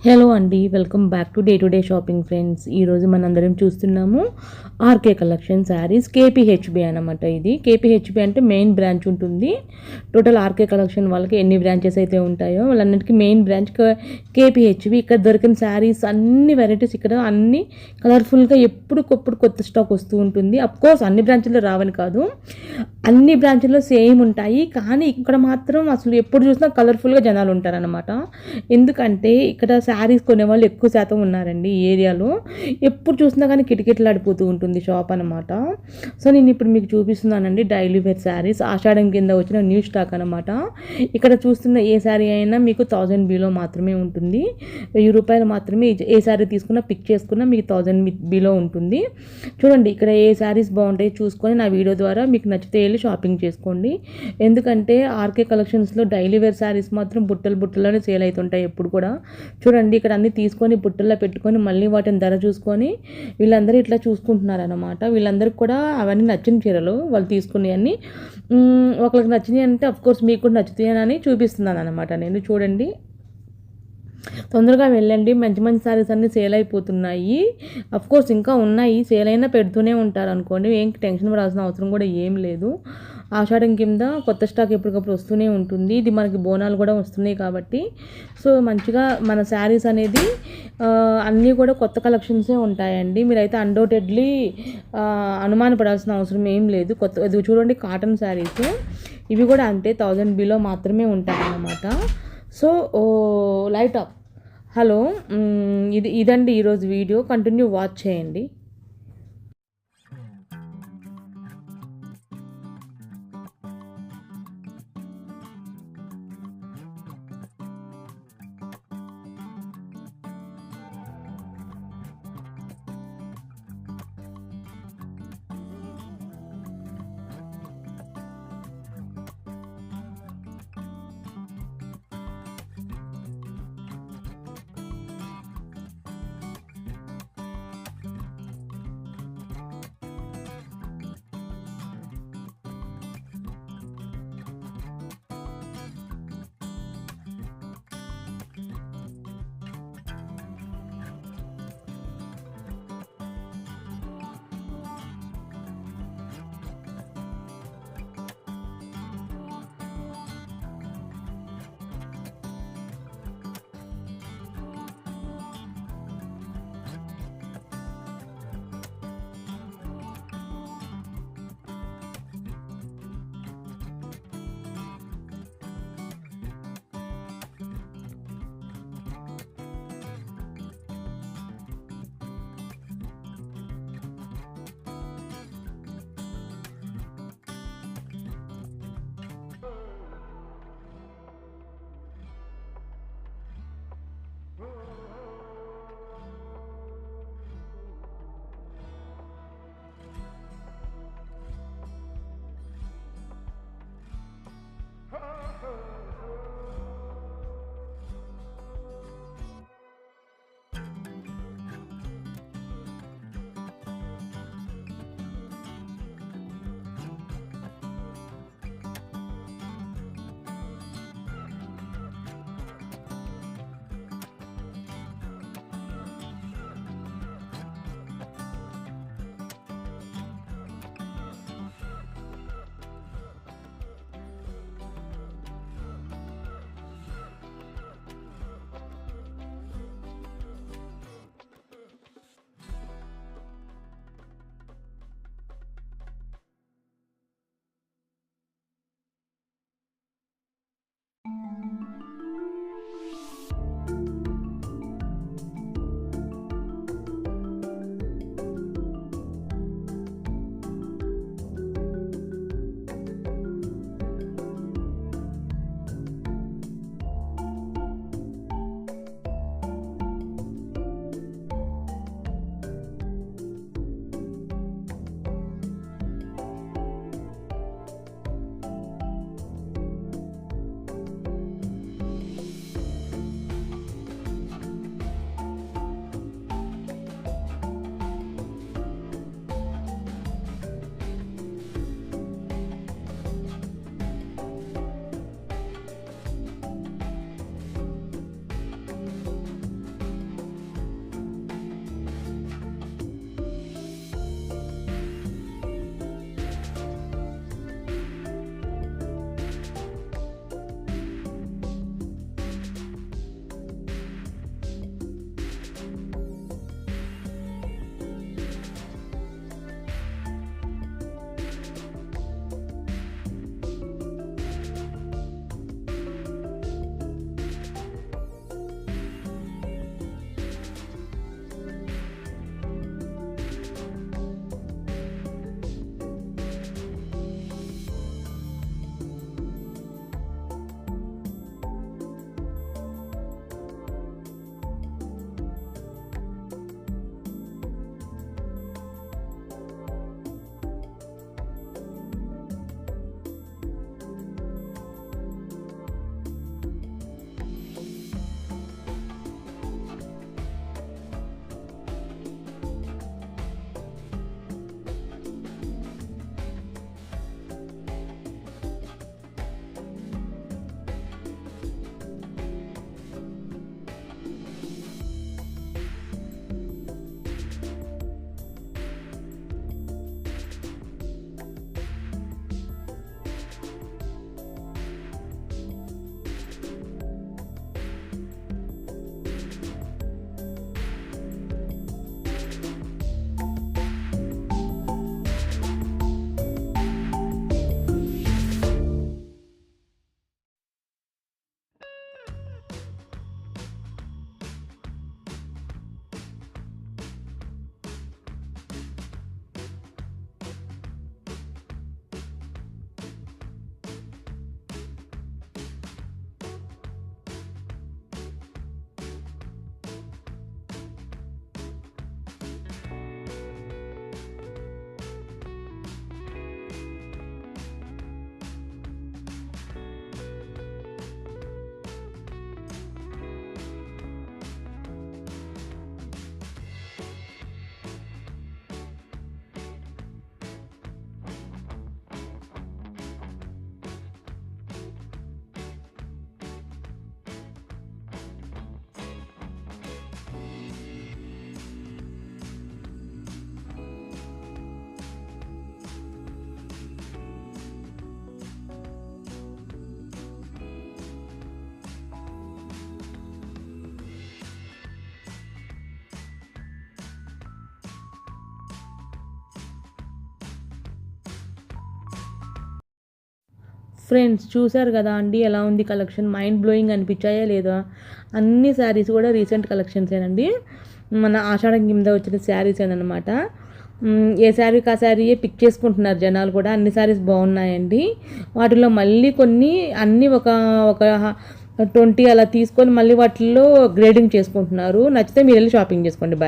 Hello అండి, welcome back to day shopping friends. ఈరోజు మనందరం చూస్తున్నాము ఆర్కే కలెక్షన్ శారీస్ కేపీహెచ్బి అనమాట. ఇది కేపీహెచ్బి అంటే మెయిన్ బ్రాంచ్ ఉంటుంది. టోటల్ ఆర్కే కలెక్షన్ వాళ్ళకి ఎన్ని బ్రాంచెస్ అయితే ఉంటాయో వాళ్ళన్నిటికీ మెయిన్ బ్రాంచ్ కేపీహెచ్బి. ఇక్కడ దొరికిన శారీస్ అన్ని వెరైటీస్, ఇక్కడ అన్ని కలర్ఫుల్గా ఎప్పుడుకొప్పుడు కొత్త స్టాక్ వస్తూ ఉంటుంది. అఫ్కోర్స్ అన్ని బ్రాంచ్ల్లో రావని కాదు, అన్ని బ్రాంచ్ల్లో సేమ్ ఉంటాయి. కానీ ఇక్కడ మాత్రం అసలు ఎప్పుడు చూసినా కలర్ఫుల్గా జనాలు ఉంటారనమాట. ఎందుకంటే ఇక్కడ శారీస్ కొనేవాళ్ళు ఎక్కువ శాతం ఉన్నారండి ఈ ఏరియాలో. ఎప్పుడు చూసినా కానీ కిటకిటలాడిపోతూ ఉంటుంది షాప్ అనమాట. సో నేను ఇప్పుడు మీకు చూపిస్తున్నానండి డైలీ వేర్ శారీస్, ఆషాఢం కింద వచ్చిన న్యూ స్టాక్ అనమాట. ఇక్కడ చూస్తున్న ఏ శారీ అయినా మీకు 1000 బిలో మాత్రమే ఉంటుంది. 1000 రూపాయలు మాత్రమే. ఏ శారీ తీసుకున్నా పిక్ చేసుకున్నా మీకు 1000 బిలో ఉంటుంది. చూడండి ఇక్కడ ఏ శారీస్ బాగుంటాయి చూసుకొని నా వీడియో ద్వారా మీకు నచ్చితే వెళ్ళి షాపింగ్ చేసుకోండి. ఎందుకంటే ఆర్కే కలెక్షన్స్లో డైలీ వేర్ శారీస్ మాత్రం బుట్టల్లోనే సేల్ అవుతుంటాయి ఎప్పుడు కూడా. చూడండి ఇక్కడ అన్ని తీసుకొని బుట్టల్లో పెట్టుకొని మళ్ళీ వాటిని ధర చూసుకొని వీళ్ళందరూ ఇట్లా చూసుకుంటున్నారు అనమాట. వీళ్ళందరికీ కూడా అవన్నీ నచ్చిన చీరలు వాళ్ళు తీసుకుని అన్ని ఒకరికి నచ్చినాయి అంటే అఫ్కోర్స్ మీకు కూడా నచ్చుతాయి అని చూపిస్తున్నాను అనమాట నేను. చూడండి తొందరగా వెళ్ళండి, మంచి మంచి శారీస్ అన్నీ సేల్ అయిపోతున్నాయి. అఫ్కోర్స్ ఇంకా ఉన్నాయి, సేల్ అయినా పెడుతూనే ఉంటారు అనుకోండి. ఏం టెన్షన్ పడాల్సిన అవసరం కూడా ఏం లేదు. ఆషాఢం కింద కొత్త స్టాక్ ఎప్పటికప్పుడు వస్తూనే ఉంటుంది. ఇది మనకి బోనాలు కూడా వస్తున్నాయి కాబట్టి సో మంచిగా మన శారీస్ అనేది అన్నీ కూడా కొత్త కలెక్షన్సే ఉంటాయండి. మీరైతే అన్డౌటెడ్లీ అనుమానపడాల్సిన అవసరం ఏం లేదు. ఇది చూడండి కాటన్ శారీస్, ఇవి కూడా అంతే 1000 బిలో మాత్రమే ఉంటాయి అన్నమాట. So light up. హలో, ఇదండి ఈరోజు వీడియో. కంటిన్యూ వాచ్ చేయండి. ఫ్రెండ్స్ చూసారు కదా అండి ఎలా ఉంది కలెక్షన్, మైండ్ బ్లోయింగ్ అనిపించాయా లేదా? అన్ని శారీస్ కూడా రీసెంట్ కలెక్షన్సేనండి, మన ఆషాఢం కింద వచ్చిన శారీస్ అనమాట. ఏ శారీకి ఆ శారీయే పిక్ చేసుకుంటున్నారు జనాలు కూడా. అన్ని శారీస్ బాగున్నాయండి. వాటిలో మళ్ళీ కొన్ని అన్నీ ఒక ఒక 20 అలా తీసుకొని మళ్ళీ వాటిల్లో గ్రేడింగ్ చేసుకుంటున్నారు. నచ్చితే మీరు వెళ్ళి షాపింగ్ చేసుకోండి. బాయ్.